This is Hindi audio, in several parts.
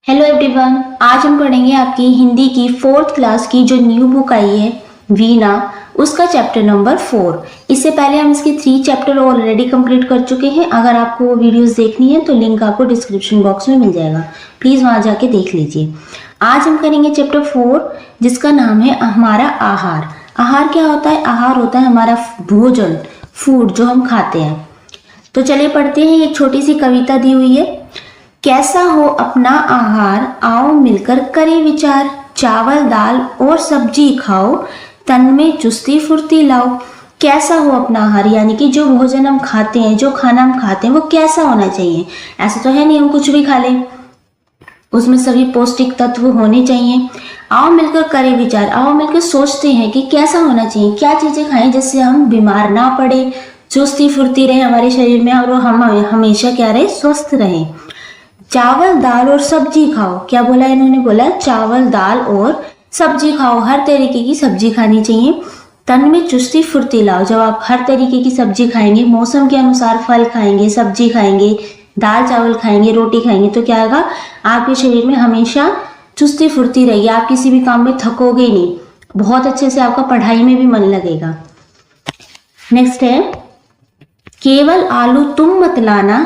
हेलो एवरीवन, आज हम पढ़ेंगे आपकी हिंदी की 4th क्लास की जो न्यू बुक आई है वीणा, उसका चैप्टर नंबर 4। इससे पहले हम इसके 3 चैप्टर ऑलरेडी कंप्लीट कर चुके हैं। अगर आपको वो वीडियोस देखनी है तो लिंक आपको डिस्क्रिप्शन बॉक्स में मिल जाएगा, प्लीज वहां जाके देख लीजिए। आज हम करेंगे चैप्टर 4 जिसका नाम है हमारा आहार। आहार क्या होता है? आहार होता है हमारा भोजन, फूड जो हम खाते हैं। तो चलिए पढ़ते हैं। एक छोटी सी कविता दी हुई है। कैसा हो अपना आहार, आओ मिलकर करें विचार। चावल दाल और सब्जी खाओ, तन में चुस्ती फुर्ती लाओ। कैसा हो अपना आहार, यानी कि जो भोजन हम खाते हैं, जो खाना हम खाते हैं वो कैसा होना चाहिए। ऐसा तो है नहीं हम कुछ भी खा लें, उसमें सभी पौष्टिक तत्व होने चाहिए। आओ मिलकर करें विचार, आओ मिलकर सोचते हैं कि कैसा होना चाहिए, क्या चीजें खाएं जिससे हम बीमार ना पड़े, चुस्ती फुर्ती रहे हमारे शरीर में और हम हमेशा क्या रहे, स्वस्थ रहे। चावल दाल और सब्जी खाओ। क्या बोला इन्होंने? बोला चावल दाल और सब्जी खाओ, हर तरीके की सब्जी खानी चाहिए। तन में चुस्ती फुर्ती लाओ। जब आप हर तरीके की सब्जी खाएंगे, मौसम के अनुसार फल खाएंगे, सब्जी खाएंगे, दाल चावल खाएंगे, रोटी खाएंगे, तो क्या होगा, आपके शरीर में हमेशा चुस्ती फुर्ती रहेगी। आप किसी भी काम में थकोगे नहीं, बहुत अच्छे से आपका पढ़ाई में भी मन लगेगा। नेक्स्ट है, केवल आलू तुम मत लाना,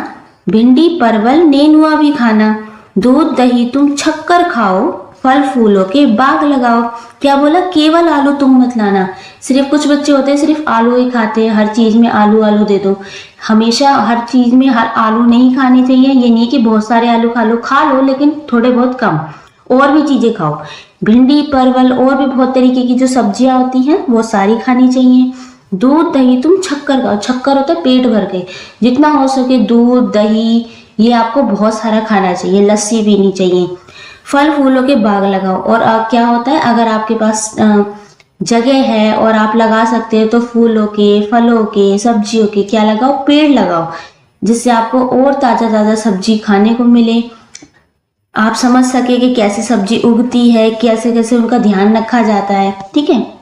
भिंडी परवल नेनुआ भी खाना। दूध दही तुम छक्कर खाओ, फल फूलों के बाग लगाओ। क्या बोला? केवल आलू तुम मत लाना। सिर्फ कुछ बच्चे होते हैं सिर्फ आलू ही खाते हैं, हर चीज में आलू आलू दे दो। हमेशा हर चीज में हर आलू नहीं खाने चाहिए। ये नहीं कि बहुत सारे आलू खा लो लेकिन थोड़े बहुत कम, और भी चीजें खाओ। भिंडी परवल और भी बहुत तरीके की जो सब्जियां होती हैं वो सारी खानी चाहिए। दूध दही तुम छक्कर खाओ। छक्कर होता है पेट भर के, जितना हो सके दूध दही ये आपको बहुत सारा खाना चाहिए। लस्सी पीनी चाहिए। फल फूलों के बाग लगाओ। और क्या होता है, अगर आपके पास जगह है और आप लगा सकते हैं तो फूलों के, फलों के, सब्जियों के क्या लगाओ, पेड़ लगाओ, जिससे आपको और ताजा ताजा सब्जी खाने को मिले। आप समझ सके कि कैसे सब्जी उगती है, कैसे कैसे उनका ध्यान रखा जाता है। ठीक है।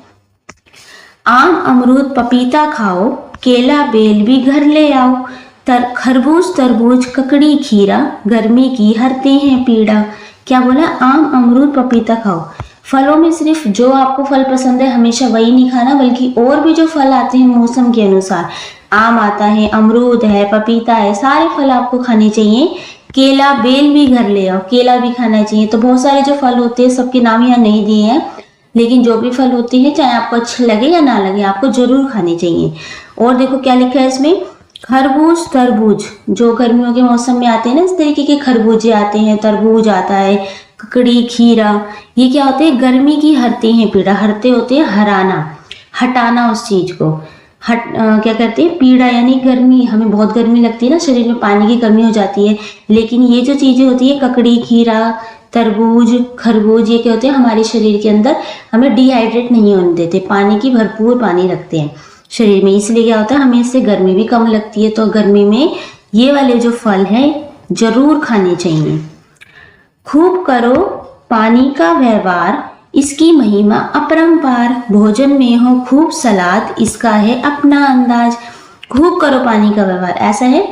आम अमरूद पपीता खाओ, केला बेल भी घर ले आओ। खरबूज तरबूज ककड़ी खीरा, गर्मी की हरते हैं पीड़ा। क्या बोला? आम अमरूद पपीता खाओ। फलों में सिर्फ जो आपको फल पसंद है हमेशा वही नहीं खाना, बल्कि और भी जो फल आते हैं मौसम के अनुसार, आम आता है, अमरूद है, पपीता है, सारे फल आपको खाने चाहिए। केला बेल भी घर ले आओ, केला भी खाना चाहिए। तो बहुत सारे जो फल होते हैं सबके नाम यहाँ नहीं दिए हैं, लेकिन जो भी फल होते हैं चाहे आपको अच्छे लगे या ना लगे आपको जरूर खाने चाहिए। और देखो क्या लिखा है इसमें, खरबूज तरबूज जो गर्मियों के मौसम में आते हैं ना, इस तरीके के खरबूजे आते हैं, तरबूज आता है, ककड़ी खीरा, ये क्या होते हैं, गर्मी की हरते हैं पीड़ा। हरते होते हैं हराना, हटाना उस चीज को। क्या कहते हैं, पीड़ा यानी गर्मी। हमें बहुत गर्मी लगती है ना, शरीर में पानी की कमी हो जाती है, लेकिन ये जो चीजें होती है ककड़ी खीरा तरबूज खरबूज, ये क्या होते हैं, हमारे शरीर के अंदर हमें डिहाइड्रेट नहीं होने देते, पानी की भरपूर पानी रखते हैं शरीर में। इसलिए क्या होता है, हमें इससे गर्मी भी कम लगती है। तो गर्मी में ये वाले जो फल हैं जरूर खाने चाहिए। खूब करो पानी का व्यवहार, इसकी महिमा अपरंपार। भोजन में हो खूब सलाद, इसका है अपना अंदाज। खूब करो पानी का व्यवहार, ऐसा है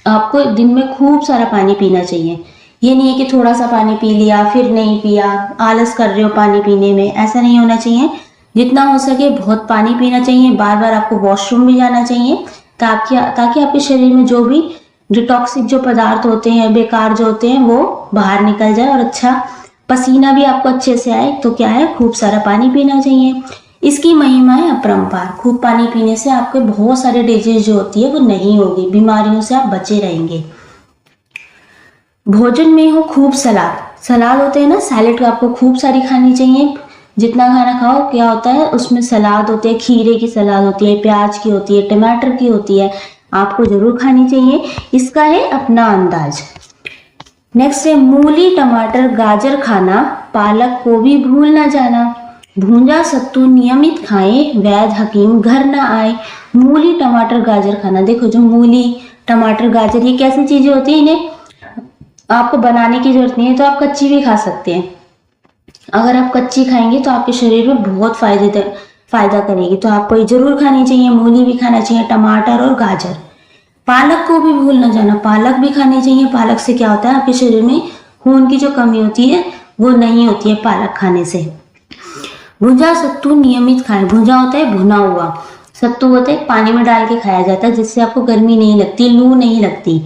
आपको दिन में खूब सारा पानी पीना चाहिए। ये नहीं है कि थोड़ा सा पानी पी लिया फिर नहीं पिया, आलस कर रहे हो पानी पीने में, ऐसा नहीं होना चाहिए। जितना हो सके बहुत पानी पीना चाहिए। बार बार आपको वॉशरूम भी जाना चाहिए ताकि आपके शरीर में जो भी डिटॉक्सिक जो पदार्थ होते हैं, बेकार जो होते हैं, वो बाहर निकल जाए और अच्छा पसीना भी आपको अच्छे से आए। तो क्या है, खूब सारा पानी पीना चाहिए। इसकी महिमा है अपरंपार। खूब पानी पीने से आपके बहुत सारे डिजीज जो होती है वो नहीं होगी, बीमारियों से आप बचे रहेंगे। भोजन में हो खूब सलाद। सलाद होते हैं ना, सैलेड आपको खूब सारी खानी चाहिए। जितना खाना खाओ क्या होता है, उसमें सलाद होते हैं, खीरे की सलाद होती है, प्याज की होती है, टमाटर की होती है, आपको जरूर खानी चाहिए। इसका है अपना अंदाज। नेक्स्ट है, मूली टमाटर गाजर खाना, पालक को भी भूल ना जाना। भूंजा सत्तू नियमित खाएं, वैद्य हकीम घर ना आए। मूली टमाटर गाजर खाना, देखो जो मूली टमाटर गाजर ये कैसी चीजें होती है, इन्हें आपको बनाने की जरूरत नहीं है, तो आप कच्ची भी खा सकते हैं। अगर आप कच्ची खाएंगे तो आपके शरीर में बहुत फायदा करेगी, तो आपको ये जरूर खानी चाहिए। मूली भी खाना चाहिए, टमाटर और गाजर। पालक को भी भूल न जाना, पालक भी खानी चाहिए। पालक से क्या होता है, आपके शरीर में खून की जो कमी होती है वो नहीं होती है पालक खाने से। भुंजा सत्तू नियमित खाएं। भुंजा होता है भुना हुआ, सत्तू होता है पानी में डाल के खाया जाता है, जिससे आपको गर्मी नहीं लगती, लू नहीं लगती।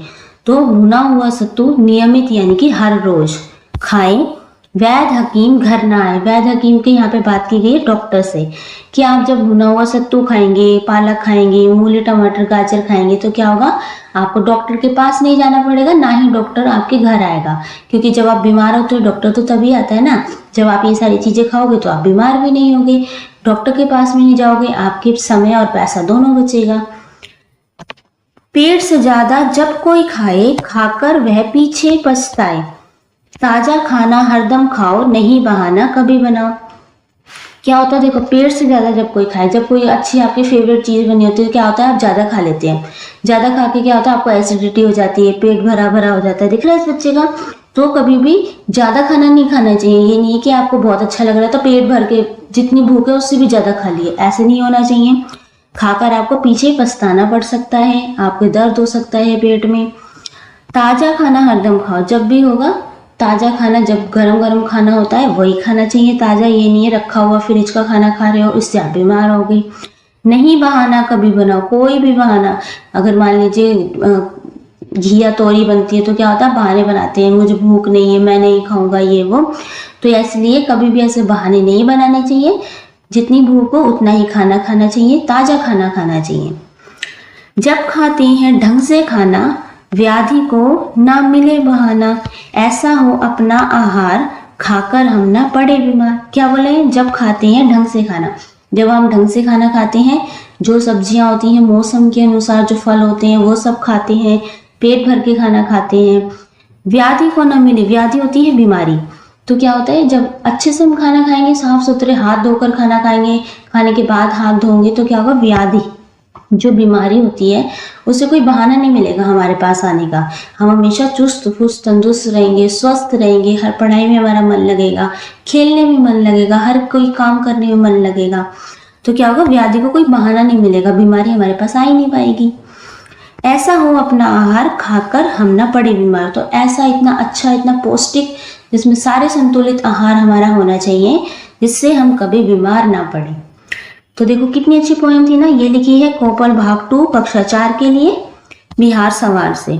तो भुना हुआ सत्तू नियमित यानी कि हर रोज खाएं। वैद्य हकीम घर ना आए। वैद्य हकीम की यहाँ पे बात की गई है डॉक्टर से कि आप जब भुना हुआ सत्तू खाएंगे, पालक खाएंगे, मूली टमाटर गाजर खाएंगे तो क्या होगा, आपको डॉक्टर के पास नहीं जाना पड़ेगा, ना ही डॉक्टर आपके घर आएगा। क्योंकि जब आप बीमार होते हो डॉक्टर तो तभी आता है ना, जब आप ये सारी चीजें खाओगे तो आप बीमार भी नहीं होगे, डॉक्टर के पास भी नहीं जाओगे, आपके समय और पैसा दोनों बचेगा। पेट से ज्यादा जब कोई खाए, खाकर वह पीछे पछताए। ताजा खाना हरदम खाओ, नहीं बहाना कभी बनाओ। क्या होता है देखो, पेट से ज्यादा जब कोई खाए, जब कोई अच्छी आपकी फेवरेट चीज बनी होती है तो क्या होता है आप ज्यादा खा लेते हैं। ज्यादा खा के क्या होता है आपको एसिडिटी हो जाती है, पेट भरा भरा हो जाता है। दिख रहा है इस बच्चे का। तो कभी भी ज्यादा खाना नहीं खाना चाहिए। ये नहीं है कि आपको बहुत अच्छा लग रहा है तो पेट भर के जितनी भूख है उससे भी ज्यादा खा लिए, ऐसे नहीं होना चाहिए। खाकर आपको पीछे पछताना पड़ सकता है, आपको दर्द हो सकता है पेट में। ताजा खाना हरदम खाओ, जब भी होगा ताजा खाना, जब गरम गरम खाना होता है वही खाना चाहिए ताजा। ये नहीं है रखा हुआ फ्रिज का खाना खा रहे हो, इससे आप बीमार हो गए। नहीं बहाना कभी बनाओ, कोई भी बहाना। अगर मान लीजिए घिया तोरी बनती है तो क्या होता है बहाने बनाते हैं, मुझे भूख नहीं है, मैं नहीं खाऊंगा, ये वो। तो इसलिए कभी भी ऐसे बहाने नहीं बनाने चाहिए। जितनी भूख हो उतना ही खाना खाना चाहिए, ताजा खाना खाना चाहिए। जब खाते हैं ढंग से खाना, व्याधि को ना मिले बहाना। ऐसा हो अपना आहार, खाकर हम ना पड़े बीमार। क्या बोले, जब खाते हैं ढंग से खाना, जब हम ढंग से खाना खाते हैं, जो सब्जियां होती हैं मौसम के अनुसार, जो फल होते हैं वो सब खाते हैं, पेट भर के खाना खाते हैं, व्याधि को ना मिले। व्याधि होती है बीमारी। तो क्या होता है जब अच्छे से हम खाना खाएंगे, साफ सुथरे हाथ धोकर खाना खाएंगे, खाने के बाद हाथ धोंगे तो क्या होगा, व्याधि जो बीमारी होती है उसे कोई बहाना नहीं मिलेगा हमारे पास आने का। हम हमेशा चुस्त फुस्त तंदुरुस्त रहेंगे, स्वस्थ रहेंगे, हर पढ़ाई में हमारा मन लगेगा, खेलने में मन लगेगा, हर कोई काम करने में मन लगेगा। तो क्या होगा, व्याधि को कोई बहाना नहीं मिलेगा, बीमारी हमारे पास आ ही नहीं पाएगी। ऐसा हो अपना आहार, खाकर हम ना पड़े बीमार। तो ऐसा इतना अच्छा, इतना पौष्टिक, जिसमें सारे संतुलित आहार हमारा होना चाहिए, जिससे हम कभी बीमार ना पड़े। तो देखो कितनी अच्छी पोएम थी ना। ये लिखी है कोपल भाग 2 कक्षा 4 के लिए, बिहार सवार से।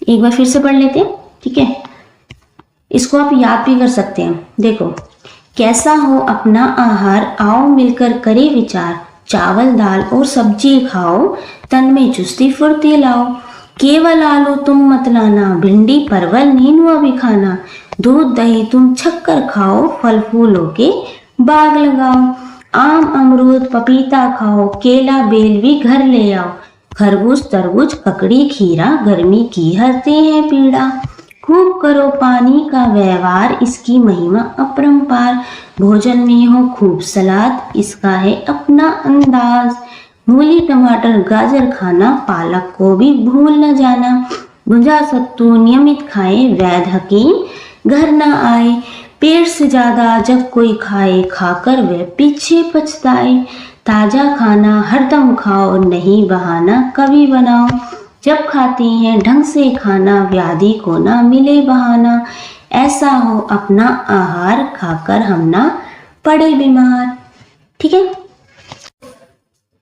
एक बार फिर से पढ़ लेते हैं, ठीक है। इसको आप याद भी कर सकते हैं। देखो, कैसा हो अपना आहार, आओ मिलकर करे विचार। चावल दाल और सब्जी खाओ, तन में चुस्ती फुर्ती लाओ। केवल आलू तुम मत लाना, भिंडी परवल नीनुआ भी खाना। दूध दही तुम छक्कर खाओ, फल फूलों के बाग लगाओ। आम अमरूद पपीता खाओ, केला बेल भी घर ले आओ। खरबूज तरबूज ककड़ी खीरा, गर्मी की हरते हैं पीड़ा। खूब करो पानी का व्यवहार, इसकी महिमा अपरंपार। भोजन में हो खूब सलाद, इसका है अपना अंदाज। मूली टमाटर गाजर खाना, पालक को भी भूल न जाना। भुंजा सत्तू नियमित खाए, वैद्य हकीम घर न आए। पेट से ज्यादा जब कोई खाए, खाकर वह पीछे पछताए। ताजा खाना हरदम खाओ, नहीं बहाना कभी बनाओ। जब खाते हैं ढंग से खाना, व्याधि को ना मिले बहाना। ऐसा हो अपना आहार, खाकर हम ना पड़े बीमार। ठीक है,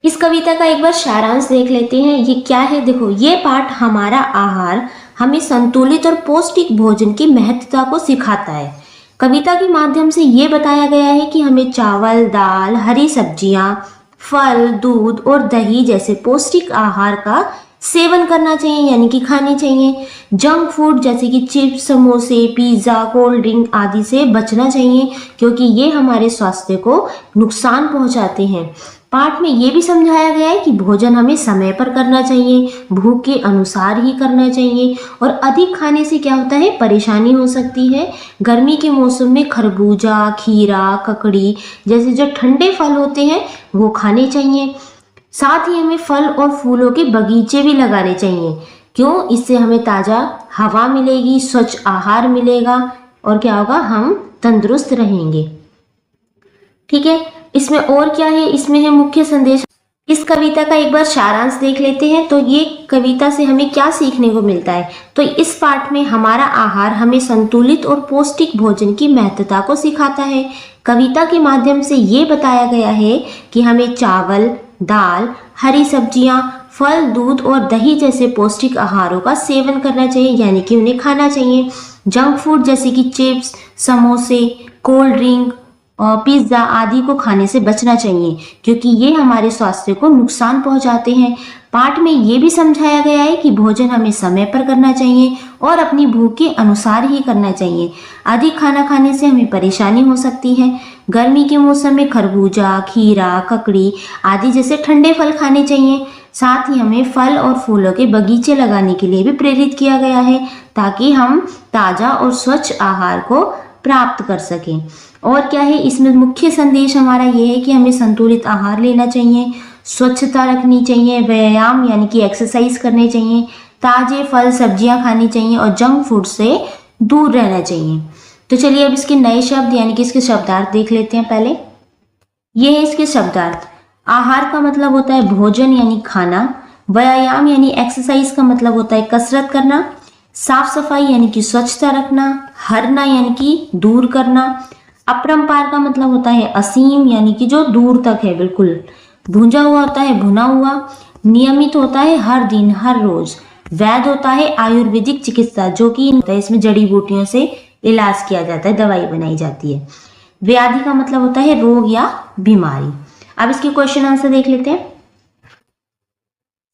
इस कविता का एक बार सारांश देख लेते हैं। ये क्या है, देखो, ये पाठ हमारा आहार हमें संतुलित और पौष्टिक भोजन की महत्वता को सिखाता है। कविता के माध्यम से ये बताया गया है कि हमें चावल दाल, हरी सब्जियां, फल, दूध और दही जैसे पौष्टिक आहार का सेवन करना चाहिए, यानी कि खाने चाहिए। जंक फूड जैसे कि चिप्स, समोसे, पिज्ज़ा, कोल्ड ड्रिंक आदि से बचना चाहिए, क्योंकि ये हमारे स्वास्थ्य को नुकसान पहुंचाते हैं। पाठ में ये भी समझाया गया है कि भोजन हमें समय पर करना चाहिए, भूख के अनुसार ही करना चाहिए, और अधिक खाने से क्या होता है, परेशानी हो सकती है। गर्मी के मौसम में खरबूजा, खीरा, ककड़ी जैसे जो ठंडे फल होते हैं वो खाने चाहिए। साथ ही हमें फल और फूलों के बगीचे भी लगाने चाहिए। क्यों? इससे हमें ताज़ा हवा मिलेगी, स्वच्छ आहार मिलेगा, और क्या होगा, हम तंदुरुस्त रहेंगे। ठीक है, इसमें और क्या है, इसमें है मुख्य संदेश। इस कविता का एक बार सारांश देख लेते हैं। तो ये कविता से हमें क्या सीखने को मिलता है? तो इस पाठ में हमारा आहार हमें संतुलित और पौष्टिक भोजन की महत्वता को सिखाता है। कविता के माध्यम से ये बताया गया है कि हमें चावल, दाल, हरी सब्जियां, फल, दूध और दही जैसे पौष्टिक आहारों का सेवन करना चाहिए, यानी कि उन्हें खाना चाहिए। जंक फूड जैसे कि चिप्स, समोसे, कोल्ड ड्रिंक, पिज्ज़ा आदि को खाने से बचना चाहिए, क्योंकि ये हमारे स्वास्थ्य को नुकसान पहुंचाते हैं। पाठ में ये भी समझाया गया है कि भोजन हमें समय पर करना चाहिए और अपनी भूख के अनुसार ही करना चाहिए। अधिक खाना खाने से हमें परेशानी हो सकती है। गर्मी के मौसम में खरबूजा, खीरा, ककड़ी आदि जैसे ठंडे फल खाने चाहिए। साथ ही हमें फल और फूलों के बगीचे लगाने के लिए भी प्रेरित किया गया है, ताकि हम ताज़ा और स्वच्छ आहार को प्राप्त कर सकें। और क्या है, इसमें मुख्य संदेश हमारा ये है कि हमें संतुलित आहार लेना चाहिए, स्वच्छता रखनी चाहिए, व्यायाम यानी कि एक्सरसाइज करने चाहिए, ताजे फल सब्जियां खानी चाहिए और जंक फूड से दूर रहना चाहिए। तो चलिए अब इसके नए शब्द यानी कि इसके शब्दार्थ देख लेते हैं। पहले ये है इसके शब्दार्थ। आहार का मतलब होता है भोजन यानी खाना। व्यायाम यानी एक्सरसाइज का मतलब होता है कसरत करना। साफ सफाई यानी कि स्वच्छता रखना। हरना यानी कि दूर करना। अपरंपार का मतलब होता है असीम यानी कि जो दूर तक है बिल्कुल। भुंजा हुआ होता है भुना हुआ। नियमित होता है हर दिन हर रोज। वैध होता है आयुर्वेदिक चिकित्सा, जो कि इसमें जड़ी बूटियों से इलाज किया जाता है, दवाई बनाई जाती है। व्याधि का मतलब होता है रोग या बीमारी। अब इसके क्वेश्चन आंसर देख लेते हैं।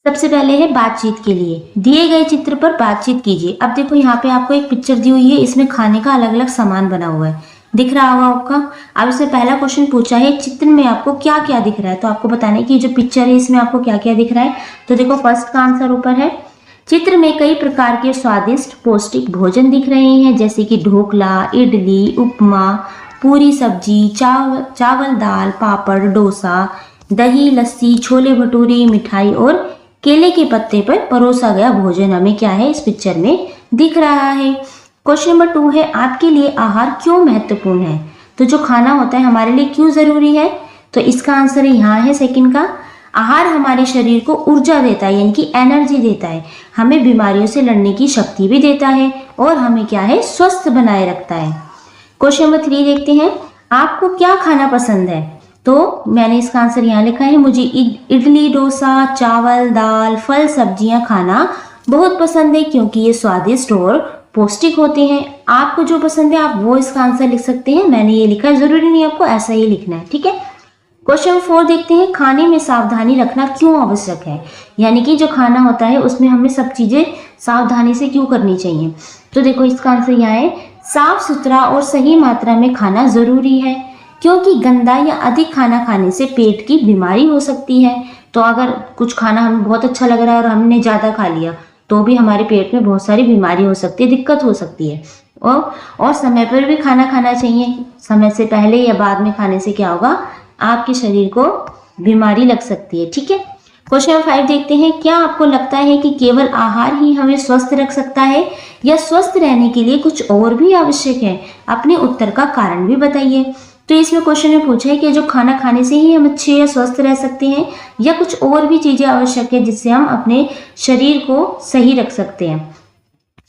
सबसे पहले है बातचीत के लिए। दिए गए चित्र पर बातचीत कीजिए। अब देखो यहाँ पे आपको एक पिक्चर दी हुई है, इसमें खाने का अलग अलग सामान बना हुआ है, दिख रहा होगा आपका। अब इससे पहला क्वेश्चन पूछा है चित्र में आपको क्या क्या दिख रहा है, तो आपको बताना है कि जो पिक्चर है इसमें आपको क्या क्या दिख रहा है। तो देखो फर्स्ट का आंसर ऊपर है। चित्र में कई प्रकार के स्वादिष्ट पौष्टिक भोजन दिख रहे हैं, जैसे कि ढोकला, इडली, उपमा, पूरी सब्जी, चावल, दाल, पापड़, डोसा, दही, लस्सी, छोले भटूरे, मिठाई और केले के पत्ते पर परोसा गया भोजन हमें क्या है इस पिक्चर में दिख रहा है। क्वेश्चन नंबर 2 है आपके लिए आहार क्यों महत्वपूर्ण है? तो जो खाना होता है हमारे लिए क्यों जरूरी है? तो इसका आंसर यहाँ है सेकंड का। आहार हमारे शरीर को ऊर्जा देता है, यानी कि एनर्जी देता है, हमें बीमारियों से लड़ने की शक्ति भी देता है और हमें क्या है स्वस्थ बनाए रखता है। क्वेश्चन नंबर 3 देखते हैं, आपको क्या खाना पसंद है? तो मैंने इसका आंसर यहाँ लिखा है, मुझे इडली, डोसा, चावल, दाल, फल, सब्जियां खाना बहुत पसंद है, क्योंकि ये स्वादिष्ट और पौष्टिक होते हैं। आपको जो पसंद है आप वो इसका आंसर लिख सकते हैं। मैंने ये लिखा है, जरूरी नहीं आपको ऐसा ही लिखना है, ठीक है। क्वेश्चन 4 देखते हैं, खाने में सावधानी रखना क्यों आवश्यक है? यानी कि जो खाना होता है उसमें हमें सब चीजें सावधानी से क्यों करनी चाहिए? तो देखो इसका आंसर यहाँ है, साफ सुथरा और सही मात्रा में खाना जरूरी है, क्योंकि गंदा या अधिक खाना खाने से पेट की बीमारी हो सकती है। तो अगर कुछ खाना हमें बहुत अच्छा लग रहा है और हमने ज्यादा खा लिया तो भी हमारे पेट में बहुत सारी बीमारी हो सकती है, दिक्कत हो सकती है। और समय पर भी खाना खाना चाहिए। समय से पहले या बाद में खाने से क्या होगा, आपके शरीर को बीमारी लग सकती है, ठीक है। क्वेश्चन नंबर 5 देखते हैं, क्या आपको लगता है कि केवल आहार ही हमें स्वस्थ रख सकता है या स्वस्थ रहने के लिए कुछ और भी आवश्यक है? अपने उत्तर का कारण भी बताइए। तो इसमें क्वेश्चन में पूछा है कि जो खाना खाने से ही हम अच्छे या स्वस्थ रह सकते हैं या कुछ और भी चीजें आवश्यक है जिससे हम अपने शरीर को सही रख सकते हैं।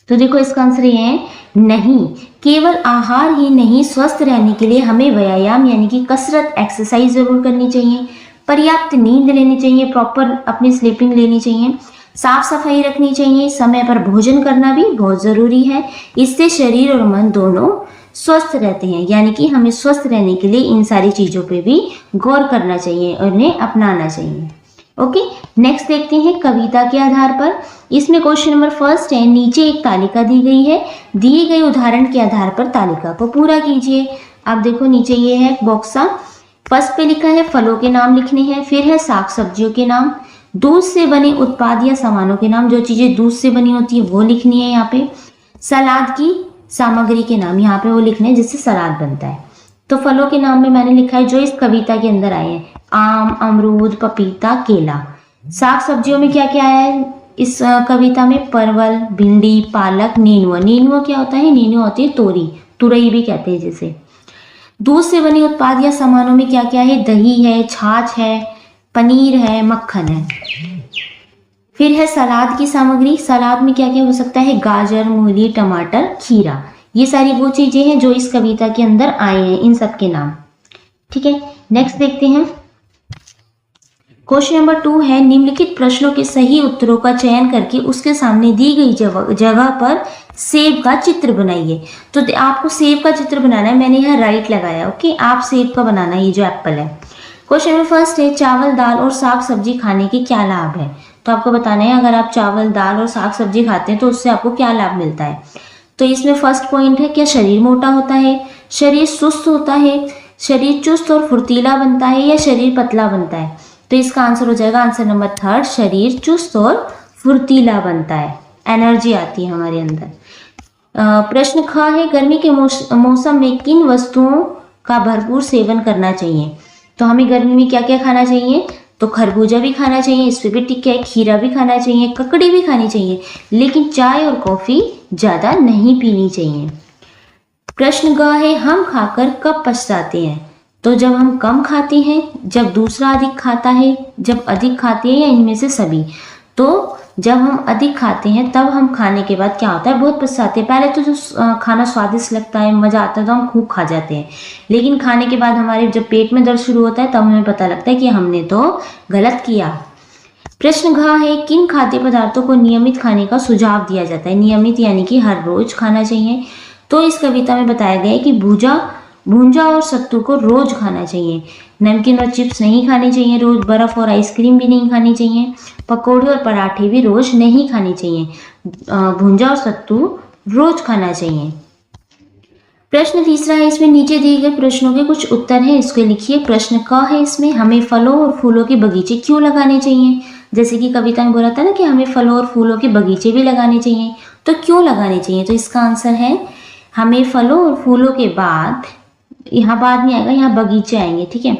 तो देखो इसका आंसर ये है, नहीं, केवल आहार ही नहीं, स्वस्थ रहने के लिए हमें व्यायाम यानी कि कसरत, एक्सरसाइज जरूर करनी चाहिए, पर्याप्त नींद लेनी चाहिए, प्रॉपर अपनी स्लीपिंग लेनी चाहिए, साफ सफाई रखनी चाहिए, समय पर भोजन करना भी बहुत जरूरी है। इससे शरीर और मन दोनों स्वस्थ रहते हैं। यानी कि हमें स्वस्थ रहने के लिए इन सारी चीजों पे भी गौर करना चाहिए और इन्हें अपनाना चाहिए। ओके, नेक्स्ट देखते हैं कविता के आधार पर। इसमें क्वेश्चन नंबर 1 है, नीचे एक तालिका दी गई है, दिए गए उदाहरण के आधार पर तालिका को पूरा कीजिए। अब देखो नीचे ये है बॉक्सा, फर्स्ट पे लिखा है फलों के नाम लिखने हैं, फिर है साग सब्जियों के नाम, दूध से बने उत्पाद या सामानों के नाम, जो चीजें दूध से बनी होती है वो लिखनी है यहाँ पे, सलाद की सामग्री के नाम यहाँ पे वो लिखने हैं जिससे सलाद बनता है। तो फलों के नाम में मैंने लिखा है जो इस कविता के अंदर आए हैं, आम, अमरूद, पपीता, केला। साग सब्जियों में क्या क्या आया है इस कविता में, परवल, भिंडी, पालक, नीनुआ। नीनुआ क्या होता है? नीनुआ होती है तोरी, तुरई भी कहते हैं जिसे। दूध से बने उत्पाद या सामानों में क्या क्या है? दही है, छाछ है, पनीर है, मक्खन है। फिर है सलाद की सामग्री। सलाद में क्या क्या हो सकता है? गाजर, मूली, टमाटर, खीरा। ये सारी वो चीजें हैं जो इस कविता के अंदर आए हैं, इन सब के नाम। ठीक है, नेक्स्ट देखते हैं। क्वेश्चन नंबर 2 है, निम्नलिखित प्रश्नों के सही उत्तरों का चयन करके उसके सामने दी गई जगह पर सेब का चित्र बनाइए। तो आपको सेब का चित्र बनाना है, मैंने यहाँ राइट लगाया। ओके, आप सेब का बनाना, ये जो एप्पल है। क्वेश्चन नंबर फर्स्ट है, चावल, दाल और साग सब्जी खाने के क्या लाभ है? तो आपको बताना है, अगर आप चावल, दाल और साग सब्जी खाते हैं तो उससे आपको क्या लाभ मिलता है। तो इसमें फर्स्ट पॉइंट है, क्या शरीर मोटा होता है, शरीर सुस्त होता है, शरीर चुस्त और फुर्तीला बनता है, या शरीर पतला बनता है? तो इसका आंसर हो जाएगा आंसर नंबर 3, शरीर चुस्त और फुर्तीला बनता है, एनर्जी आती है हमारे अंदर। प्रश्न ख है, गर्मी के मौसम में किन वस्तुओं का भरपूर सेवन करना चाहिए? तो हमें गर्मी में क्या क्या खाना चाहिए? तो खरबूजा भी खाना चाहिए, इस पे भी टिक है, खीरा भी खाना चाहिए, ककड़ी भी खानी चाहिए, लेकिन चाय और कॉफी ज्यादा नहीं पीनी चाहिए। प्रश्न ग है, हम खाकर कब पछताते हैं? तो जब हम कम खाते हैं, जब दूसरा अधिक खाता है, जब अधिक खाते हैं, या इनमें से सभी? तो जब हम अधिक खाते हैं तब हम खाने के बाद क्या होता है? बहुत पछताते हैं। पहले तो जो खाना स्वादिष्ट लगता है, मजा आता है, तो हम खूब खा जाते हैं, लेकिन खाने के बाद हमारे जब पेट में दर्द शुरू होता है तब हमें पता लगता है कि हमने तो गलत किया। प्रश्न घ है, किन खाद्य पदार्थों को नियमित खाने का सुझाव दिया जाता है? नियमित यानी कि हर रोज खाना चाहिए। तो इस कविता में बताया गया है कि भूंजा और सत्तू को रोज खाना चाहिए, नमकीन और चिप्स नहीं खाने चाहिए रोज, बर्फ और आइसक्रीम भी नहीं खानी चाहिए, पकौड़े और पराठे भी रोज नहीं खाने चाहिए, भूंजा और सत्तू रोज खाना चाहिए। प्रश्न तीसरा है, इसमें नीचे दिए गए प्रश्नों के कुछ उत्तर हैं, इसको लिखिए। प्रश्न क है, इसमें हमें फलों और फूलों के बगीचे क्यों लगाने चाहिए? जैसे कि कविता में बोला था ना कि हमें फलों और फूलों के बगीचे भी लगाने चाहिए, तो क्यों लगाने चाहिए? तो इसका आंसर है, हमें फलों और फूलों के बाद, यहाँ बाद नहीं आएगा, यहाँ बगीचे आएंगे। ठीक है,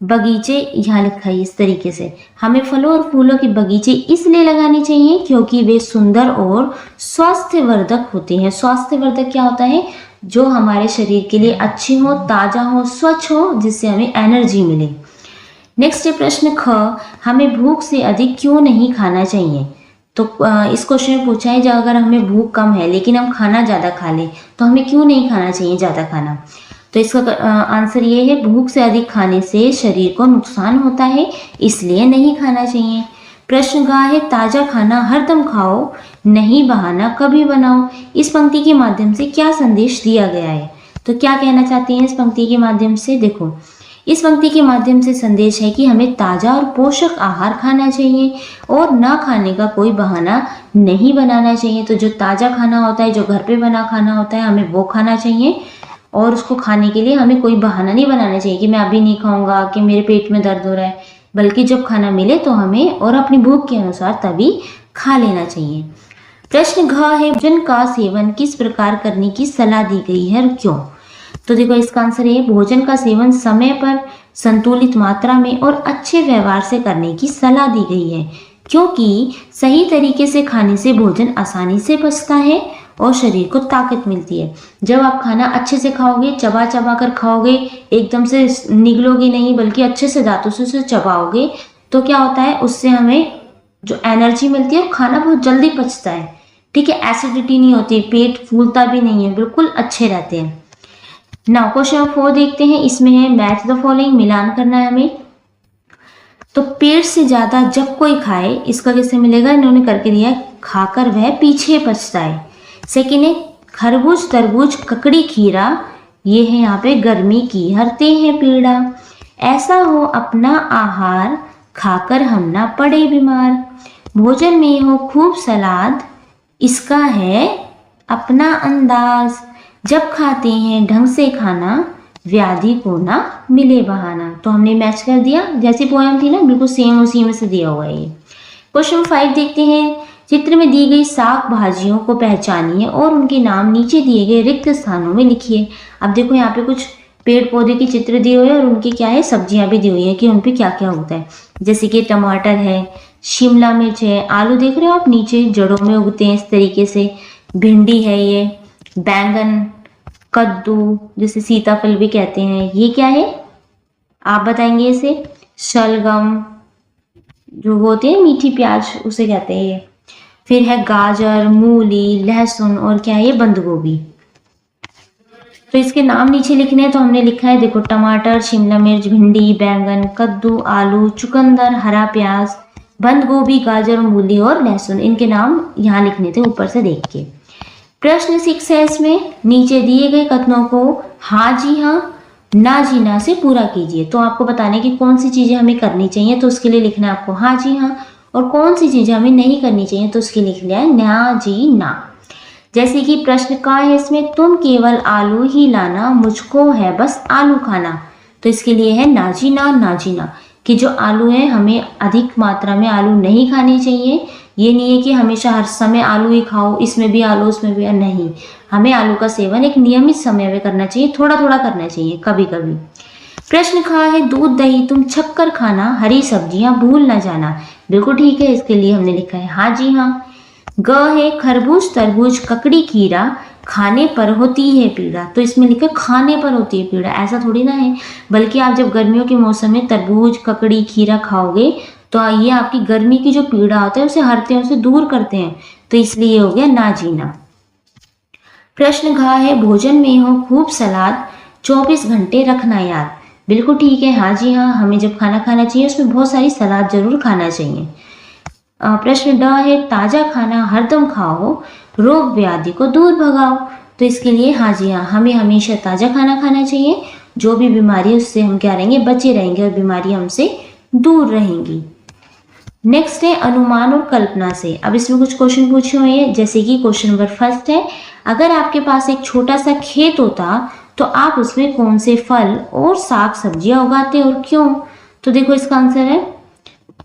बगीचे यहाँ लिखा है इस तरीके से, हमें फलों और फूलों के बगीचे इसलिए लगाने चाहिए क्योंकि वे सुंदर और स्वास्थ्यवर्धक होते हैं। स्वास्थ्यवर्धक क्या होता है? जो हमारे शरीर के लिए अच्छे हो, ताजा हो, स्वच्छ हो, जिससे हमें एनर्जी मिले। नेक्स्ट है प्रश्न ख, हमें भूख से अधिक क्यों नहीं खाना चाहिए? तो इस क्वेश्चन में पूछा है, जब अगर हमें भूख कम है लेकिन हम खाना ज़्यादा खा लें तो हमें क्यों नहीं खाना चाहिए ज़्यादा खाना? तो इसका आंसर ये है, भूख से अधिक खाने से शरीर को नुकसान होता है, इसलिए नहीं खाना चाहिए। प्रश्न ग है, ताज़ा खाना हरदम खाओ, नहीं बहाना कभी बनाओ। इस पंक्ति के माध्यम से क्या संदेश दिया गया है? तो क्या कहना चाहते हैं इस पंक्ति के माध्यम से? देखो, इस पंक्ति के माध्यम से संदेश है कि हमें ताज़ा और पोषक आहार खाना चाहिए और ना खाने का कोई बहाना नहीं बनाना चाहिए। तो जो ताज़ा खाना होता है, जो घर पे बना खाना होता है, हमें वो खाना चाहिए, और उसको खाने के लिए हमें कोई बहाना नहीं बनाना चाहिए कि मैं अभी नहीं खाऊंगा, कि मेरे पेट में दर्द हो रहा है, बल्कि जब खाना मिले तो हमें और अपनी भूख के अनुसार तभी खा लेना चाहिए। प्रश्न घ है, भोजन का सेवन किस प्रकार करने की सलाह दी गई है और क्यों? तो देखो, इसका आंसर है, भोजन का सेवन समय पर, संतुलित मात्रा में और अच्छे व्यवहार से करने की सलाह दी गई है, क्योंकि सही तरीके से खाने से भोजन आसानी से पचता है और शरीर को ताकत मिलती है। जब आप खाना अच्छे से खाओगे, चबा चबा कर खाओगे, एकदम से निगलोगे नहीं, बल्कि अच्छे से दांतों से उसे चबाओगे, तो क्या होता है, उससे हमें जो एनर्जी मिलती है, खाना बहुत जल्दी पचता है। ठीक है, एसिडिटी नहीं होती, पेट फूलता भी नहीं है, बिल्कुल अच्छे रहते हैं। नाउ क्वेश्चन 4 देखते हैं, इसमें है मैच द फॉलोइंग, मिलान करना है हमें। तो पेट से ज्यादा जब कोई खाए, इसका कैसे मिलेगा? इन्होंने करके दिया है, खाकर वह पीछे पचता है। सेकेंड है, खरबूज, तरबूज, ककड़ी, खीरा, ये है यहाँ पे गर्मी की हरते हैं पीड़ा। ऐसा हो अपना आहार, खाकर हम ना पड़े बीमार। भोजन में हो खूब सलाद, इसका है अपना अंदाज। जब खाते हैं ढंग से खाना, व्याधि को ना मिले बहाना। तो हमने मैच कर दिया, जैसी पोएम थी ना, बिल्कुल सेम उसी में से दिया हुआ है ये। क्वेश्चन 5 देखते हैं, चित्र में दी गई साग भाजियों को पहचानिए और उनके नाम नीचे दिए गए रिक्त स्थानों में लिखिए। अब देखो, यहाँ पे कुछ पेड़ पौधे के चित्र दिए हुए हैं और उनकी क्या है, सब्जियां भी दी हुई है कि उन पे क्या क्या होता है। जैसे कि टमाटर है, शिमला मिर्च है, आलू देख रहे हो आप, नीचे जड़ों में उगते हैं इस तरीके से, भिंडी है, ये बैंगन, कद्दू, जिसे सीताफल भी कहते हैं, ये क्या है आप बताएंगे इसे, शलगम, जो वो होते हैं मीठी प्याज, उसे कहते हैं ये। फिर है गाजर, मूली, लहसुन और क्या है ये, बंद गोभी। तो इसके नाम नीचे लिखने हैं, तो हमने लिखा है देखो, टमाटर, शिमला मिर्च, भिंडी, बैंगन, कद्दू, आलू, चुकंदर, हरा प्याज, बंद गोभी, गाजर, मूली और लहसुन। इनके नाम यहाँ लिखने थे ऊपर से देख के। प्रश्न 6 है इसमें, नीचे दिए गए कथनों को हाँ जी हाँ, ना जी ना से पूरा कीजिए। तो आपको बताने की कौन सी चीजें हमें करनी चाहिए, तो उसके लिए लिखना है आपको हाँ जी हाँ, और कौन सी चीजें हमें नहीं करनी चाहिए, तो उसके लिए लिखना है ना जी ना। जैसे कि प्रश्न का है इसमें, तुम केवल आलू ही लाना, मुझको है बस आलू खाना। तो इसके लिए है ना जी ना, कि जो आलू है हमें अधिक मात्रा में आलू नहीं खाने चाहिए। ये नहीं है कि हमेशा हर समय आलू ही खाओ, इसमें भी आलू उसमें भी, नहीं, हमें आलू का सेवन एक नियमित समय में करना चाहिए, थोड़ा थोड़ा करना चाहिए, कभी कभी। प्रश्न खा है, दूध दही तुम छक्कर खाना, हरी सब्जियां भूल ना जाना। बिल्कुल ठीक है, इसके लिए हमने लिखा है हाँ जी हाँ। ग है, खरबूज तरबूज ककड़ी खीरा खाने पर होती है पीड़ा। तो इसमें लिखा है खाने पर होती है पीड़ा, ऐसा थोड़ी ना है, बल्कि आप जब गर्मियों के मौसम में तरबूज ककड़ी खीरा खाओगे तो ये आपकी गर्मी की जो पीड़ा होता है उसे हरते हैं, उसे दूर करते हैं। तो इसलिए हो गया ना जीना। प्रश्न घा है, भोजन में हो खूब सलाद 24 घंटे रखना याद। बिल्कुल ठीक है, हाँ जी हाँ, हमें जब खाना खाना चाहिए उसमें बहुत सारी सलाद जरूर खाना चाहिए। प्रश्न ड है, ताजा खाना हरदम खाओ, रोग व्याधि को दूर भगाओ। तो इसके लिए हाँ जी हाँ, हमें हमेशा ताजा खाना खाना चाहिए, जो भी बीमारी है उससे हम क्या रहेंगे, बचे रहेंगे, और बीमारी हमसे दूर रहेंगी। नेक्स्ट है अनुमान और कल्पना से। अब इसमें कुछ क्वेश्चन पूछे हुए हैं, जैसे कि क्वेश्चन नंबर फर्स्ट है, अगर आपके पास एक छोटा सा खेत होता तो आप उसमें कौन से फल और साग सब्जियां उगाते और क्यों। तो देखो इसका आंसर है,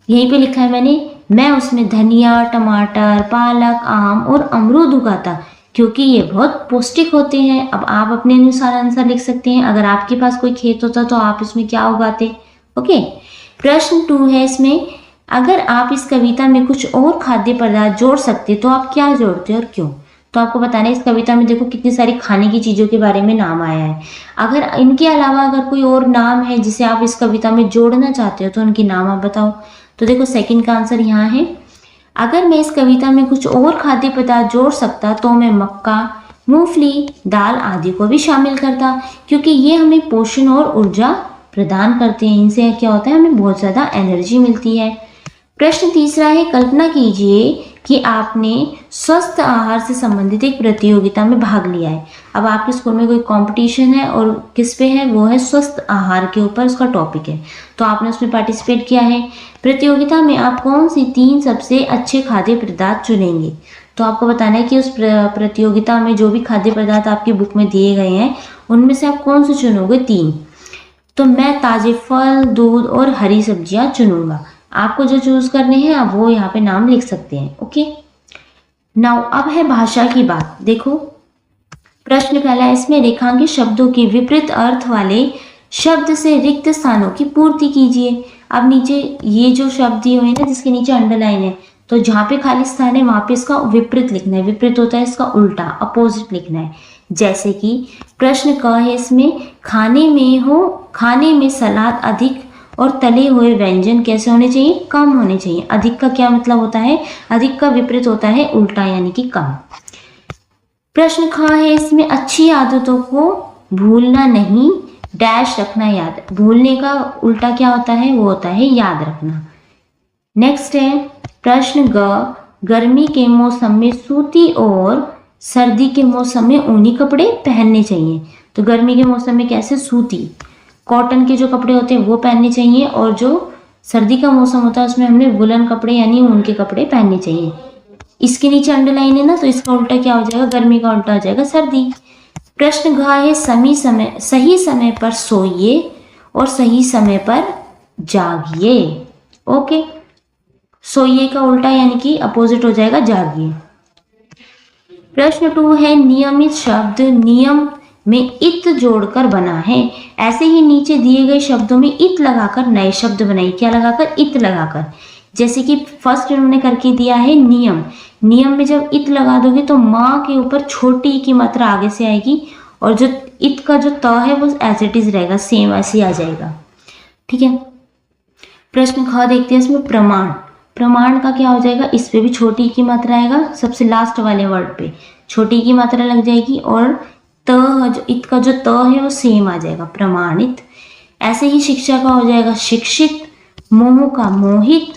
यहीं पे लिखा है मैंने, मैं उसमें धनिया, टमाटर, पालक, आम और अमरूद उगाता क्योंकि ये बहुत पौष्टिक होते हैं। अब आप अपने अनुसार आंसर लिख सकते हैं, अगर आपके पास कोई खेत होता तो आप इसमें क्या उगाते। ओके। प्रश्न 2 है इसमें, अगर आप इस कविता में कुछ और खाद्य पदार्थ जोड़ सकते तो आप क्या जोड़ते और क्यों। तो आपको बताना है, इस कविता में देखो कितनी सारी खाने की चीजों के बारे में नाम आया है। अगर इनके अलावा अगर कोई और नाम है जिसे आप इस कविता में जोड़ना चाहते हो तो उनके नाम आप बताओ। तो देखो सेकंड का आंसर यहाँ है, अगर मैं इस कविता में कुछ और खाद्य पदार्थ जोड़ सकता तो मैं मक्का, मूंगफली, दाल आदि को भी शामिल करता क्योंकि ये हमें पोषण और ऊर्जा प्रदान करते हैं। इनसे क्या होता है, हमें बहुत ज्यादा एनर्जी मिलती है। प्रश्न 3 है, कल्पना कीजिए कि आपने स्वस्थ आहार से संबंधित एक प्रतियोगिता में भाग लिया है। अब आपके स्कूल में कोई कंपटीशन है और किस पे है, वो है स्वस्थ आहार के ऊपर उसका टॉपिक है, तो आपने उसमें पार्टिसिपेट किया है। प्रतियोगिता में आप कौन सी 3 सबसे अच्छे खाद्य पदार्थ चुनेंगे। तो आपको बताना है कि उस प्रतियोगिता में जो भी खाद्य पदार्थ आपकी बुक में दिए गए हैं उनमें से आप कौन से चुनोगे 3। तो मैं ताजे फल, दूध और हरी सब्जियां चुनूंगा। आपको जो चूज करने हैं आप वो यहाँ पे नाम लिख सकते हैं। ओके। नाउ अब है भाषा की बात। देखो प्रश्न पहला, इसमें रेखांकित शब्दों के विपरीत अर्थ वाले शब्द से रिक्त स्थानों की पूर्ति कीजिए। अब नीचे ये जो शब्द दिए हुए हैं ना, जिसके नीचे अंडरलाइन है, तो जहाँ पे खाली स्थान है वहां पे इसका विपरीत लिखना है। विपरीत होता है इसका उल्टा, अपोजिट लिखना है। जैसे कि प्रश्न क है इसमें, खाने में सलाद अधिक और तले हुए व्यंजन कैसे होने चाहिए, कम होने चाहिए। अधिक का क्या मतलब होता है, अधिक का विपरीत होता है उल्टा, यानी कि कम। प्रश्न ख है इसमें, अच्छी आदतों को भूलना नहीं, डैश रखना याद। भूलने का उल्टा क्या होता है, वो होता है याद रखना। नेक्स्ट है प्रश्न ग, गर्मी के मौसम में सूती और सर्दी के मौसम में ऊनी कपड़े पहनने चाहिए। तो गर्मी के मौसम में कैसे, सूती कॉटन के जो कपड़े होते हैं वो पहनने चाहिए, और जो सर्दी का मौसम होता है उसमें हमने वुलन कपड़े यानी ऊन के कपड़े पहनने चाहिए। इसके नीचे अंडरलाइन है ना, तो इसका उल्टा क्या हो जाएगा, गर्मी का उल्टा हो जाएगा सर्दी। प्रश्न घ है, सही समय पर सोइए और सही समय पर जागिए। ओके, सोइए का उल्टा यानी कि अपोजिट हो जाएगा जागिए। प्रश्न 2 है, नियमित शब्द नियम में इत जोड़कर बना है। ऐसे ही नीचे दिए गए शब्दों में इत लगाकर नए शब्द बनाइए। क्या लगाकर, इत लगाकर। जैसे कि फर्स्ट इन्होंने करके दिया है नियम। नियम में जब इत लगा दोगे तो माँ के ऊपर छोटी की मात्रा आगे से आएगी, और जो इत का जो त है वो एज इट इज रहेगा, सेम ऐसे आ जाएगा। ठीक है। प्रश्न ख देखते हैं इसमें प्रमाण। प्रमाण का क्या हो जाएगा, इस पे भी छोटी की मात्रा आएगा, सबसे लास्ट वाले वर्ड पे छोटी की मात्रा लग जाएगी और जो इत का जो त है वो सेम आ जाएगा, प्रमाणित। ऐसे ही शिक्षा का हो जाएगा शिक्षित, मोह का मोहित,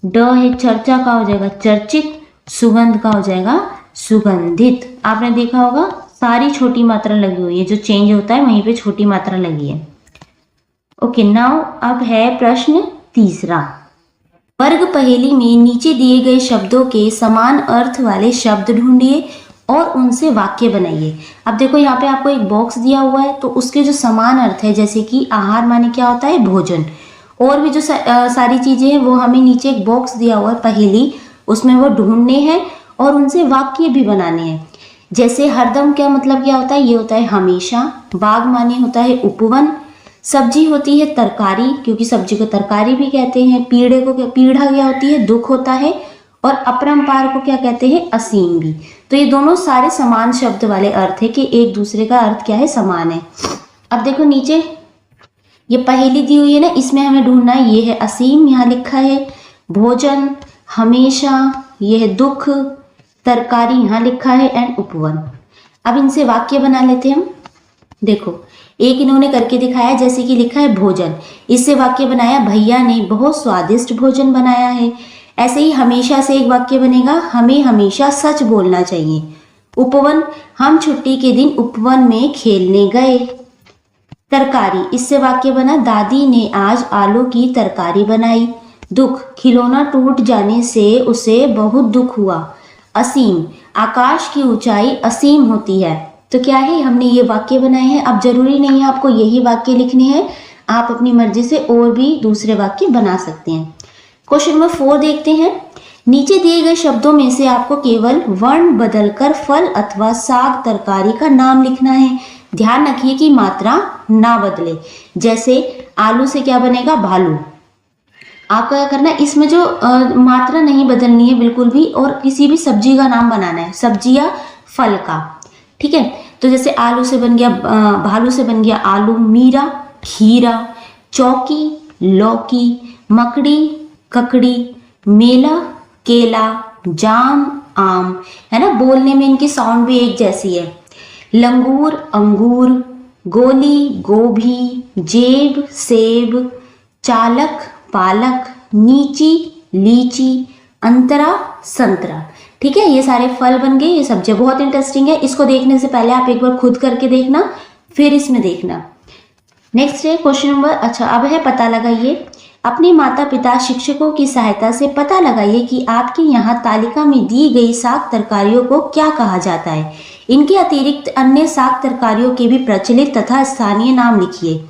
ड है चर्चा का हो जाएगा चर्चित, सुगंध का हो जाएगा सुगंधित। आपने देखा होगा सारी छोटी मात्रा लगी हुई है, जो चेंज होता है वहीं पे छोटी मात्रा लगी है। ओके, नाउ अब है प्रश्न तीसरा। वर्ग पहेली में नीचे दिए गए शब्दों के समान अर्थ वाले शब्द ढूंढिए और उनसे वाक्य बनाइए। अब देखो यहाँ पे आपको एक बॉक्स दिया हुआ है, तो उसके जो समान अर्थ है, जैसे कि आहार माने क्या होता है भोजन, और भी जो सारी चीजें हैं वो हमें नीचे एक बॉक्स दिया हुआ है पहेली, उसमें वो ढूंढने हैं और उनसे वाक्य भी बनाने हैं। जैसे हरदम क्या मतलब क्या होता है, ये होता है हमेशा। बाग माने होता है उपवन। सब्जी होती है तरकारी, क्योंकि सब्जी को तरकारी भी कहते हैं। पीढ़े को पीढ़ा क्या होती है, दुख होता है। और अपरंपार को क्या कहते हैं, असीम भी। तो ये दोनों सारे समान शब्द वाले अर्थ है कि एक दूसरे का अर्थ क्या है, समान है। अब देखो नीचे ये पहेली दी हुई है ना, इसमें हमें ढूंढना है, ये है असीम, यहाँ लिखा है भोजन, हमेशा ये है दुख, तरकारी यहाँ लिखा है, एंड उपवन। अब इनसे वाक्य बना लेते हैं हम। देखो एक इन्होंने करके दिखाया, जैसे कि लिखा है भोजन, इससे वाक्य बनाया भैया ने बहुत स्वादिष्ट भोजन बनाया है। ऐसे ही हमेशा से एक वाक्य बनेगा, हमें हमेशा सच बोलना चाहिए। उपवन, हम छुट्टी के दिन उपवन में खेलने गए। तरकारी, इससे वाक्य बना दादी ने आज आलू की तरकारी बनाई। दुख, खिलौना टूट जाने से उसे बहुत दुख हुआ। असीम, आकाश की ऊंचाई असीम होती है। तो क्या है, हमने ये वाक्य बनाए हैं। अब जरूरी नहीं है आपको यही वाक्य लिखने हैं, आप अपनी मर्जी से और भी दूसरे वाक्य बना सकते हैं। क्वेश्चन नंबर 4 देखते हैं। नीचे दिए गए शब्दों में से आपको केवल वर्ण बदलकर फल अथवा साग तरकारी का नाम लिखना है। ध्यान रखिए कि मात्रा ना बदले। जैसे आलू से क्या बनेगा, भालू। आपको क्या करना है, इसमें जो मात्रा नहीं बदलनी है बिल्कुल भी, और किसी भी सब्जी का नाम बनाना है, सब्जी या फल का। ठीक है, तो जैसे आलू से बन गया भालू से बन गया आलू, मीरा खीरा, चौकी लौकी, मकड़ी ककड़ी, मेला केला, जाम आम, है ना। बोलने में इनकी साउंड भी एक जैसी है। लंगूर अंगूर, गोली गोभी, जेब सेब, चालक पालक, नीची लीची, अंतरा संतरा। ठीक है, ये सारे फल बन गए, ये सब्जियां बहुत इंटरेस्टिंग है। इसको देखने से पहले आप एक बार खुद करके देखना, फिर इसमें देखना। नेक्स्ट है क्वेश्चन नंबर, अच्छा अब है पता लगाइए। अपने माता पिता शिक्षकों की सहायता से पता लगाइए कि आपके यहाँ तालिका में दी गई साग तरकारियों को क्या कहा जाता है। इनके अतिरिक्त अन्य साग तरकारियों के भी प्रचलित तथा स्थानीय नाम लिखिए।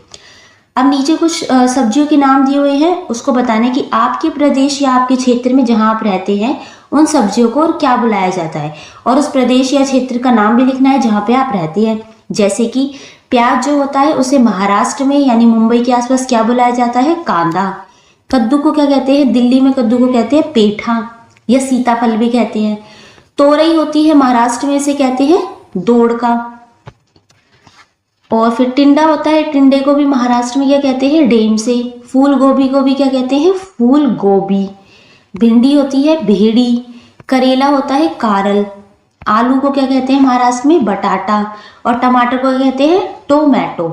अब नीचे कुछ सब्जियों के नाम दिए हुए हैं, उसको बताने कि आपके प्रदेश या आपके क्षेत्र में जहाँ आप रहते हैं उन सब्जियों को और क्या बुलाया जाता है, और उस प्रदेश या क्षेत्र का नाम भी लिखना है जहाँ पे आप रहते हैं। जैसे कि प्याज जो होता है उसे महाराष्ट्र में यानी मुंबई के आसपास क्या बुलाया जाता है, कांदा। कद्दू को क्या कहते हैं, दिल्ली में कद्दू को कहते हैं पेठा या सीताफल भी कहते हैं। तोरई होती है महाराष्ट्र में, इसे कहते हैं दोड़का। और फिर टिंडा होता है, टिंडे को भी महाराष्ट्र में क्या कहते हैं, डेमसे। फूल गोभी को भी क्या कहते हैं, फूल गोभी। भिंडी होती है भेड़ी। करेला होता है कारल। आलू को क्या कहते हैं महाराष्ट्र में, बटाटा। और टमाटर को क्या कहते हैं, टोमेटो।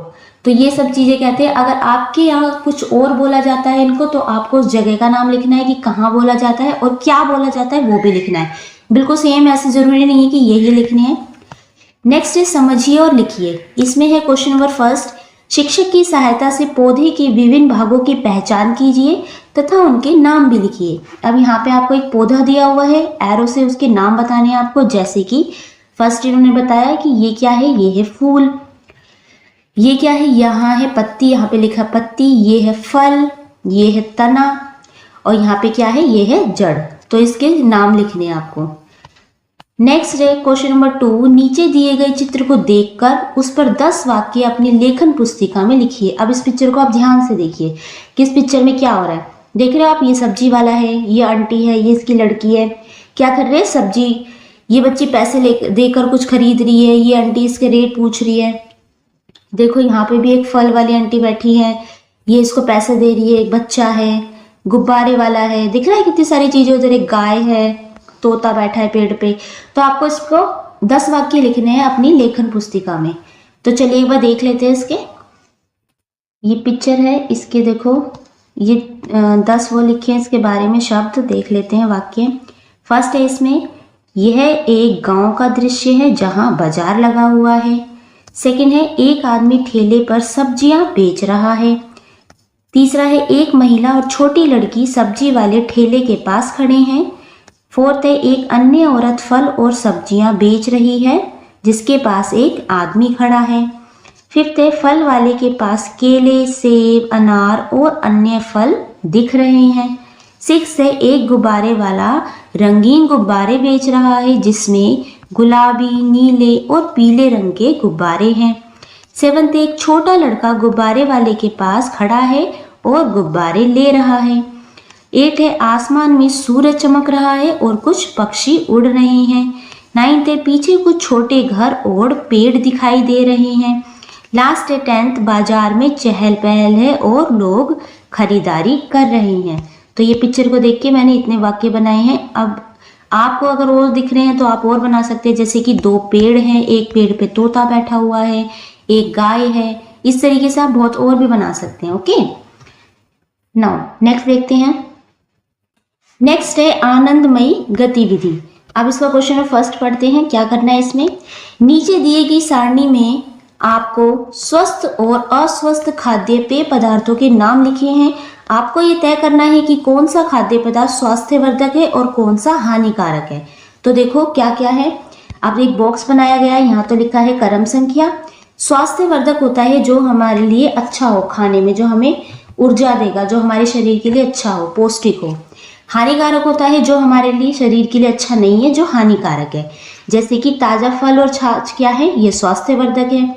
तो ये सब चीजें कहते हैं। अगर आपके यहाँ कुछ और बोला जाता है इनको, तो आपको उस जगह का नाम लिखना है कि कहाँ बोला जाता है और क्या बोला जाता है वो भी लिखना है। बिल्कुल सेम, ऐसे जरूरी नहीं है कि यही लिखने हैं। नेक्स्ट है समझिए और लिखिए। इसमें है क्वेश्चन नंबर 1, शिक्षक की सहायता से पौधे के विभिन्न भागों की पहचान कीजिए तथा उनके नाम भी लिखिए। अब यहाँ पे आपको एक पौधा दिया हुआ है, एरो से उसके नाम बताने हैं आपको। जैसे कि फर्स्ट इन्होंने बताया कि ये क्या है, ये है फूल। ये क्या है, यहाँ है पत्ती, यहाँ पे लिखा पत्ती। ये है फल, ये है तना, और यहाँ पे क्या है, ये है जड़। तो इसके नाम लिखने हैं आपको। नेक्स्ट है क्वेश्चन नंबर 2, नीचे दिए गए चित्र को देखकर उस पर 10 वाक्य अपनी लेखन पुस्तिका में लिखिए। अब इस पिक्चर को आप ध्यान से देखिए कि इस पिक्चर में क्या हो रहा है। देख रहे हो आप, ये सब्जी वाला है, ये आंटी है, ये इसकी लड़की है। क्या कर रहे हैं, सब्जी। ये बच्ची पैसे देकर कुछ खरीद रही है, ये आंटी इसके रेट पूछ रही है। देखो यहाँ पे भी एक फल वाली आंटी बैठी है, ये इसको पैसे दे रही है। एक बच्चा है, गुब्बारे वाला है, दिख रहा है कितनी सारी चीजें, उधर एक गाय है, तोता बैठा है पेड़ पे। तो आपको इसको 10 वाक्य लिखने हैं अपनी लेखन पुस्तिका में। तो चलिए एक बार देख लेते हैं इसके। ये पिक्चर है, इसके देखो ये 10 वो लिखे हैं इसके बारे में शब्द, देख लेते हैं वाक्य। फर्स्ट है इसमें, यह एक गांव का दृश्य है जहां बाजार लगा हुआ है। सेकंड है, एक आदमी ठेले पर सब्जियां बेच रहा है। तीसरा है, एक महिला और छोटी लड़की सब्जी वाले ठेले के पास खड़े हैं। फोर्थ है, एक अन्य औरत फल और सब्जियां बेच रही है जिसके पास एक आदमी खड़ा है। फिफ्थ है, फल वाले के पास केले, सेब, अनार और अन्य फल दिख रहे हैं। सिक्स है, एक गुब्बारे वाला रंगीन गुब्बारे बेच रहा है जिसमें गुलाबी, नीले और पीले रंग के गुब्बारे हैं। सेवंथ, एक छोटा लड़का गुब्बारे वाले के पास खड़ा है और गुब्बारे ले रहा है। एट है, आसमान में सूरज चमक रहा है और कुछ पक्षी उड़ रहे हैं। नाइन्थ है, पीछे कुछ छोटे घर और पेड़ दिखाई दे रहे हैं। लास्ट है 10th, बाजार में चहल पहल है और लोग खरीदारी कर रहे हैं। तो ये पिक्चर को देख के मैंने इतने वाक्य बनाए हैं। अब आपको अगर और दिख रहे हैं तो आप और बना सकते हैं, जैसे कि 2 पेड़ हैं, एक पेड़ पे तोता बैठा हुआ है, एक गाय है। इस तरीके से आप बहुत और भी बना सकते हैं। ओके, नाउ नेक्स्ट देखते हैं। नेक्स्ट है आनंदमयी गतिविधि। अब इसका क्वेश्चन फर्स्ट पढ़ते हैं। क्या करना है इसमें, नीचे दिए गई सारणी में आपको स्वस्थ और अस्वस्थ खाद्य पेय पदार्थों के नाम लिखे हैं। आपको ये तय करना है कि कौन सा खाद्य पदार्थ स्वास्थ्यवर्धक है और कौन सा हानिकारक है। तो देखो क्या क्या है। अब एक बॉक्स बनाया गया है, यहाँ तो लिखा है क्रम संख्या। स्वास्थ्यवर्धक होता है जो हमारे लिए अच्छा हो खाने में, जो हमें ऊर्जा देगा, जो हमारे शरीर के लिए अच्छा हो, पौष्टिक हो। हानिकारक होता है जो हमारे लिए शरीर के लिए अच्छा नहीं है, जो हानिकारक है। जैसे कि ताजा फल और छाछ क्या है, ये स्वास्थ्यवर्धक है।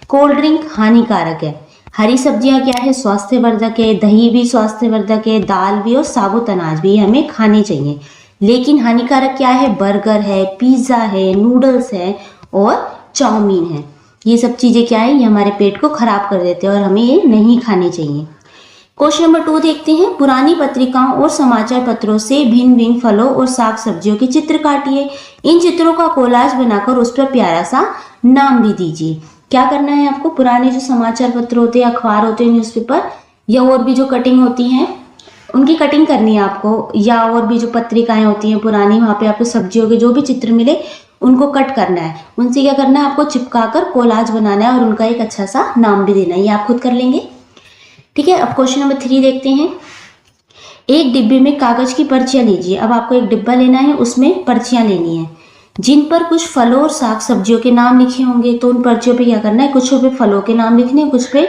कोल्ड ड्रिंक हानिकारक है। हरी सब्जियां क्या है, स्वास्थ्यवर्धक है। दही भी स्वास्थ्यवर्धक है, दाल भी और साबुत अनाज भी हमें खाने चाहिए। लेकिन हानिकारक क्या है, बर्गर है, पिज्ज़ा है, नूडल्स है और चाउमीन है। ये सब चीज़ें क्या है, ये हमारे पेट को खराब कर देते हैं और हमें ये नहीं खाने चाहिए। क्वेश्चन नंबर 2 देखते हैं। पुरानी पत्रिकाओं और समाचार पत्रों से भिन्न भिन्न फलों और साग सब्जियों के चित्र काटिए। इन चित्रों का कोलाज बनाकर उस पर प्यारा सा नाम भी दीजिए। क्या करना है आपको, पुराने जो समाचार पत्र होते हैं, अखबार होते हैं, न्यूज़पेपर या और भी जो कटिंग होती हैं उनकी कटिंग करनी है आपको, या और भी जो पत्रिकाएं होती हैं पुरानी, वहाँ पे आपको सब्जियों के जो भी चित्र मिले उनको कट करना है। उनसे क्या करना है, आपको चिपका कर कोलाज बनाना है और उनका एक अच्छा सा नाम भी देना है। ये आप खुद कर लेंगे। ठीक है, अब क्वेश्चन नंबर 3 देखते हैं। एक डिब्बे में कागज की पर्चियां लीजिए। अब आपको एक डिब्बा लेना है, उसमें पर्चियां लेनी है जिन पर कुछ फलों और साग सब्जियों के नाम लिखे होंगे। तो उन पर्चियों पे क्या करना है, कुछ पे फलों के नाम लिखने हैं, कुछ पे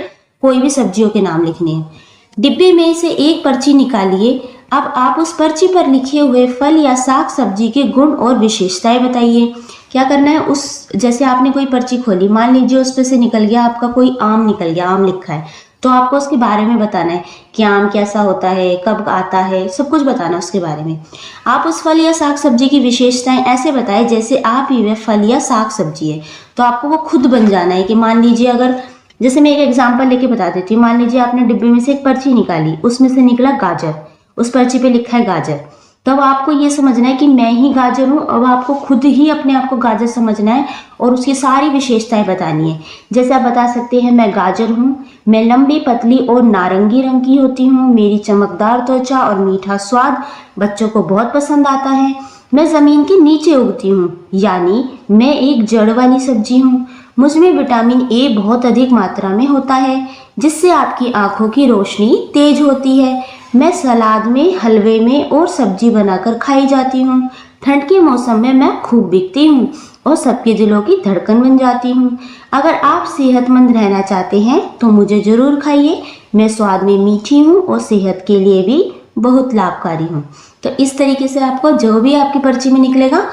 कोई भी सब्जियों के नाम लिखने हैं। डिब्बे में से एक पर्ची निकालिए। अब आप उस पर्ची पर लिखे हुए फल या साग सब्जी के गुण और विशेषताएं बताइए। क्या करना है, उस जैसे आपने कोई पर्ची खोली, मान लीजिए उस पे से निकल गया आपका कोई आम, निकल गया, आम लिखा है, तो आपको उसके बारे में बताना है कि आम कैसा होता है, कब आता है, सब कुछ बताना उसके बारे में। आप उस फल या साग सब्जी की विशेषताएं ऐसे बताएं जैसे आप ही वह फल या साग सब्जी है। तो आपको वो खुद बन जाना है कि मान लीजिए, अगर जैसे मैं एक एग्जांपल लेके बता देती हूँ। मान लीजिए आपने डिब्बे में से एक पर्ची निकाली, उसमें से निकला गाजर, उस पर्ची पे लिखा है गाजर। तब आपको ये समझना है कि मैं ही गाजर हूँ। अब आपको खुद ही अपने आप को गाजर समझना है और उसकी सारी विशेषताएं बतानी है। जैसे आप बता सकते हैं, मैं गाजर हूँ, मैं लंबी, पतली और नारंगी रंग की होती हूँ, मेरी चमकदार त्वचा और मीठा स्वाद बच्चों को बहुत पसंद आता है, मैं जमीन के नीचे उगती हूँ, यानी मैं एक जड़ वाली सब्जी हूँ, मुझमें विटामिन ए बहुत अधिक मात्रा में होता है जिससे आपकी आंखों की रोशनी तेज होती है, मैं सलाद में, हलवे में और सब्जी बनाकर खाई जाती हूँ, ठंड के मौसम में मैं खूब बिकती हूँ और सबके दिलों की धड़कन बन जाती हूँ। अगर आप सेहतमंद रहना चाहते हैं तो मुझे जरूर खाइए, मैं स्वाद में मीठी हूँ और सेहत के लिए भी बहुत लाभकारी हूँ। तो इस तरीके से आपको जो भी आपकी पर्ची में निकलेगा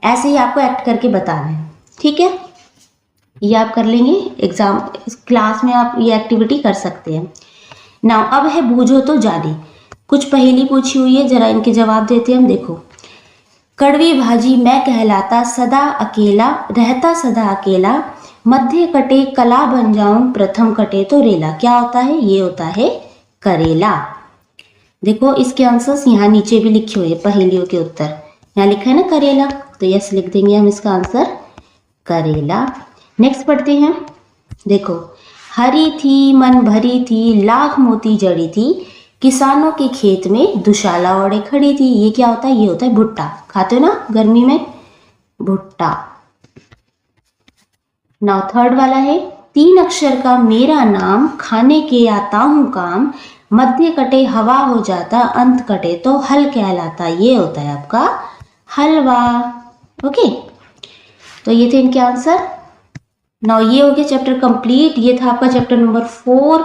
ऐसे ही आपको एक्ट करके बताना है। ठीक है, ये आप कर लेंगे, एग्जाम क्लास में आप ये एक्टिविटी कर सकते हैं। नाउ अब है बूझो तो जाने। कुछ पहेली पूछी हुई है, जरा इनके जवाब देते हैं हम। देखो, कड़वी भाजी मैं कहलाता सदा अकेला, रहता सदा अकेला, मध्य कटे कला बन जाऊं, प्रथम कटे तो रेला। क्या होता है, ये होता है करेला। देखो इसके आंसर्स यहाँ नीचे भी लिखे हुए हैं, पहेलियों के उत्तर। यहाँ लिखा है ना करेला, तो यस लिख देंगे हम इसका आंसर करेला। नेक्स्ट पढ़ते हैं। देखो, हरी थी मन भरी थी, लाख मोती जड़ी थी, किसानों के खेत में दुशाला ओढ़े खड़ी थी। ये क्या होता है? ये होता है भुट्टा। खाते हो ना गर्मी में, भुट्टा। नाउ थर्ड वाला है, 3 अक्षर का मेरा नाम, खाने के आता हूं काम, मध्य कटे हवा हो जाता, अंत कटे तो हल कहलाता। ये होता है आपका हलवा। ओके, तो ये थे इनके आंसर। नाउ ये हो गया चैप्टर कंप्लीट। ये था आपका चैप्टर नंबर 4,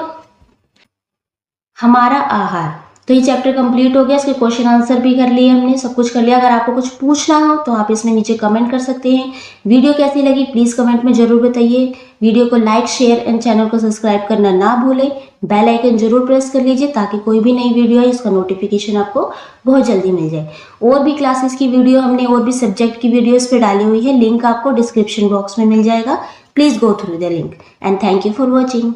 हमारा आहार। तो ये चैप्टर कंप्लीट हो गया। इसके क्वेश्चन आंसर भी कर लिए हमने, सब कुछ कर लिया। अगर आपको कुछ पूछना हो तो आप इसमें नीचे कमेंट कर सकते हैं। वीडियो कैसी लगी प्लीज़ कमेंट में ज़रूर बताइए। वीडियो को लाइक शेयर एंड चैनल को सब्सक्राइब करना ना भूलें। बेल आइकन जरूर प्रेस कर लीजिए ताकि कोई भी नई वीडियो है उसका नोटिफिकेशन आपको बहुत जल्दी मिल जाए। और भी क्लासेस की वीडियो हमने और भी सब्जेक्ट की वीडियोज़ पे डाली हुई है, लिंक आपको डिस्क्रिप्शन बॉक्स में मिल जाएगा। Please go through the link and thank you for watching.